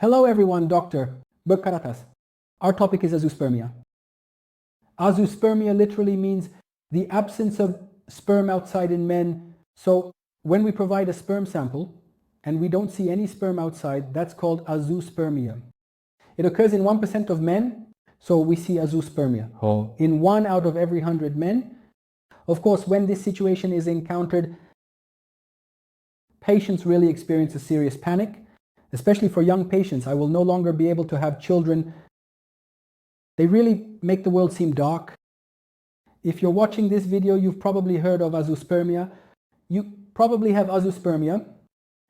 Hello everyone, Dr. Berk. Our topic is azoospermia. Azoospermia literally means the absence of sperm outside in men. So when we provide a sperm sample and we don't see any sperm outside, that's called azoospermia. It occurs in 1% of men, so we see azoospermia. In 1 out of every 100 men. Of course, when this situation is encountered, patients really experience a serious panic. Especially for young patients, I will no longer be able to have children. They really make the world seem dark. If you're watching this video, you've probably heard of azoospermia. You probably have azoospermia,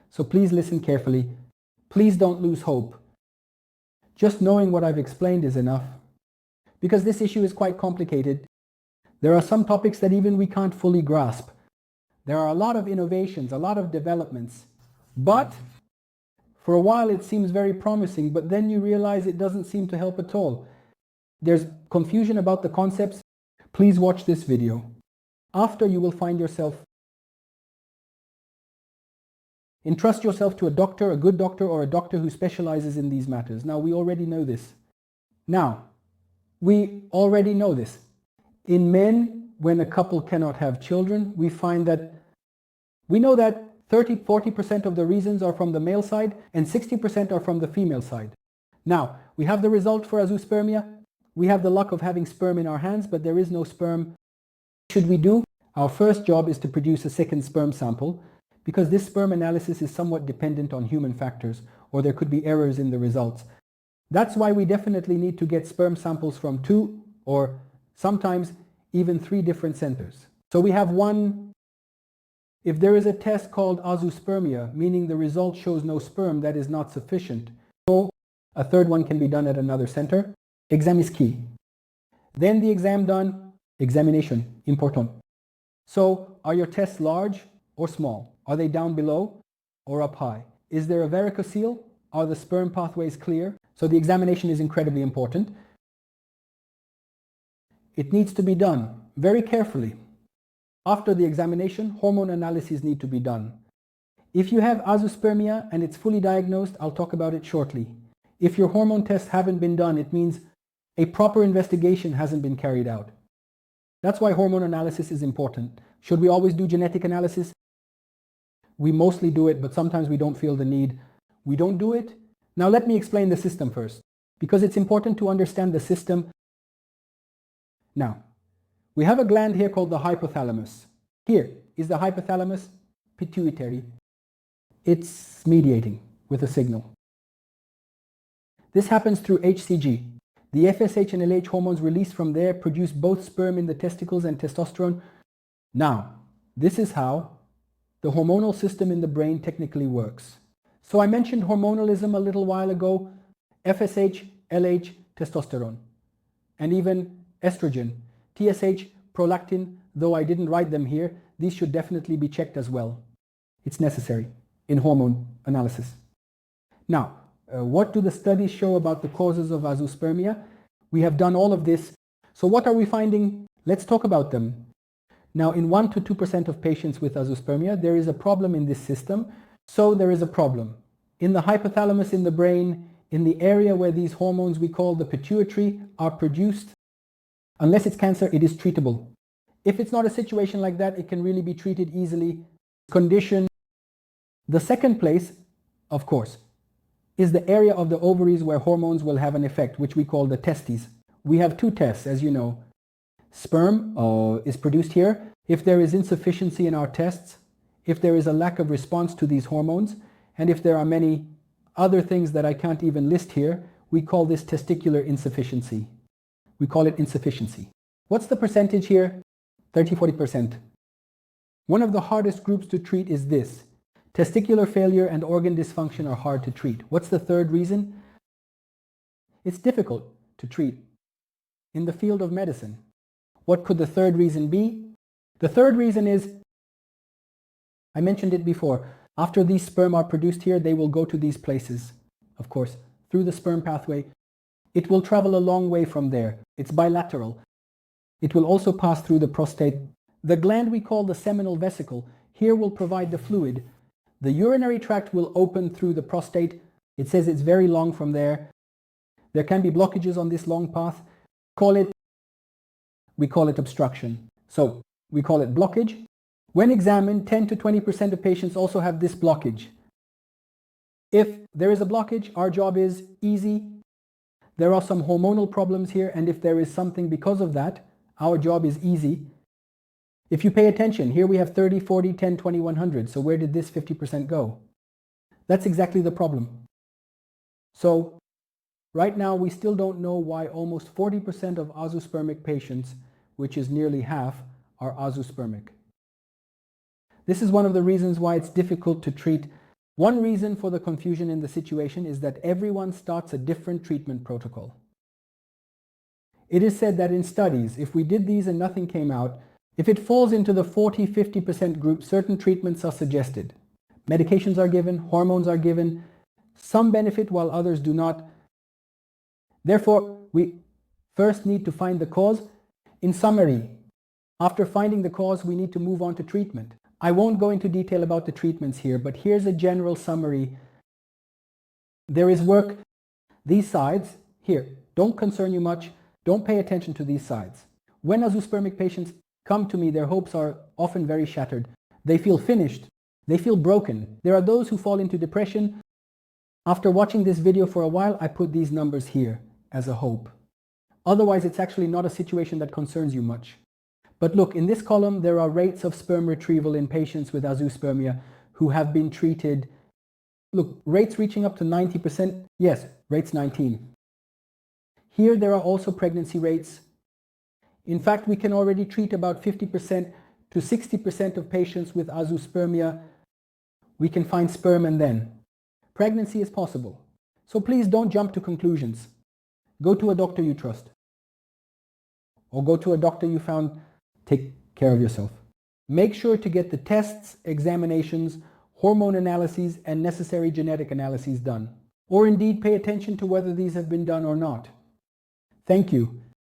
so please listen carefully. Please don't lose hope. Just knowing what I've explained is enough, because this issue is quite complicated. There are some topics that even we can't fully grasp. There are a lot of innovations, a lot of developments, but for a while it seems very promising, but then you realize it doesn't seem to help at all. There's confusion about the concepts. Please watch this video. After, you will find yourself. Entrust yourself to a doctor, a good doctor, or a doctor who specializes in these matters. Now, we already know this. In men, when a couple cannot have children, we know that 30–40% of the reasons are from the male side and 60% are from the female side. Now, we have the result for azoospermia. We have the luck of having sperm in our hands, but there is no sperm. What should we do? Our first job is to produce a second sperm sample, because this sperm analysis is somewhat dependent on human factors, or there could be errors in the results. That's why we definitely need to get sperm samples from 2 or sometimes even 3 different centers. So we have one. If there is a test called azoospermia, meaning the result shows no sperm, that is not sufficient. So a third one can be done at another center. Exam is key. Then the exam done, examination, important. So are your tests large or small? Are they down below or up high? Is there a varicocele? Are the sperm pathways clear? So the examination is incredibly important. It needs to be done very carefully. After the examination, hormone analyses need to be done. If you have azoospermia and it's fully diagnosed, I'll talk about it shortly. If your hormone tests haven't been done, it means a proper investigation hasn't been carried out. That's why hormone analysis is important. Should we always do genetic analysis? We mostly do it, but sometimes we don't feel the need. We don't do it. Now let me explain the system first, because it's important to understand the system. Now, we have a gland here called the hypothalamus. Here is the hypothalamus pituitary. It's mediating with a signal. This happens through HCG. The FSH and LH hormones released from there produce both sperm in the testicles and testosterone. Now, this is how the hormonal system in the brain technically works. So I mentioned hormonalism a little while ago. FSH, LH, testosterone, and even estrogen. TSH, prolactin, though I didn't write them here, these should definitely be checked as well. It's necessary in hormone analysis. Now, what do the studies show about the causes of azoospermia? We have done all of this. So what are we finding? Let's talk about them. Now, in 1 to 2% of patients with azoospermia, there is a problem in this system. So there is a problem. In the hypothalamus in the brain, in the area where these hormones we call the pituitary are produced, unless it's cancer, it is treatable. If it's not a situation like that, it can really be treated easily. Condition. The second place, of course, is the area of the ovaries where hormones will have an effect, which we call the testes. We have 2 tests, as you know. Sperm is produced here. If there is insufficiency in our tests, if there is a lack of response to these hormones, and if there are many other things that I can't even list here, we call this testicular insufficiency. We call it insufficiency. What's the percentage here? 30–40%. One of the hardest groups to treat is this. Testicular failure and organ dysfunction are hard to treat. What's the third reason? It's difficult to treat in the field of medicine. What could the third reason be? The third reason is, I mentioned it before, after these sperm are produced here, they will go to these places, of course, through the sperm pathway. It will travel a long way from there. It's bilateral. It will also pass through the prostate. The gland we call the seminal vesicle here will provide the fluid. The urinary tract will open through the prostate. It says it's very long from there. There can be blockages on this long path. We call it obstruction. So we call it blockage. When examined, 10 to 20% of patients also have this blockage. If there is a blockage, our job is easy. There are some hormonal problems here, and if there is something because of that, our job is easy. If you pay attention, here we have 30, 40, 10, 20, 100. So where did this 50% go? That's exactly the problem. So right now, we still don't know why almost 40% of azoospermic patients, which is nearly half, are azoospermic. This is one of the reasons why it's difficult to treat. One reason for the confusion in the situation is that everyone starts a different treatment protocol. It is said that in studies, if we did these and nothing came out, if it falls into the 40-50% group, certain treatments are suggested. Medications are given, hormones are given, some benefit while others do not. Therefore, we first need to find the cause. In summary, after finding the cause, we need to move on to treatment. I won't go into detail about the treatments here, but here's a general summary. There is work. These sides, here, don't concern you much. Don't pay attention to these sides. When azoospermic patients come to me, their hopes are often very shattered. They feel finished. They feel broken. There are those who fall into depression. After watching this video for a while, I put these numbers here as a hope. Otherwise, it's actually not a situation that concerns you much. But look, in this column, there are rates of sperm retrieval in patients with azoospermia who have been treated. Look, rates reaching up to 90%. Yes, rates 19. Here, there are also pregnancy rates. In fact, we can already treat about 50% to 60% of patients with azoospermia. We can find sperm and then pregnancy is possible. So please don't jump to conclusions. Go to a doctor you trust. Or go to a doctor you found. Take care of yourself. Make sure to get the tests, examinations, hormone analyses, and necessary genetic analyses done. Or indeed pay attention to whether these have been done or not. Thank you.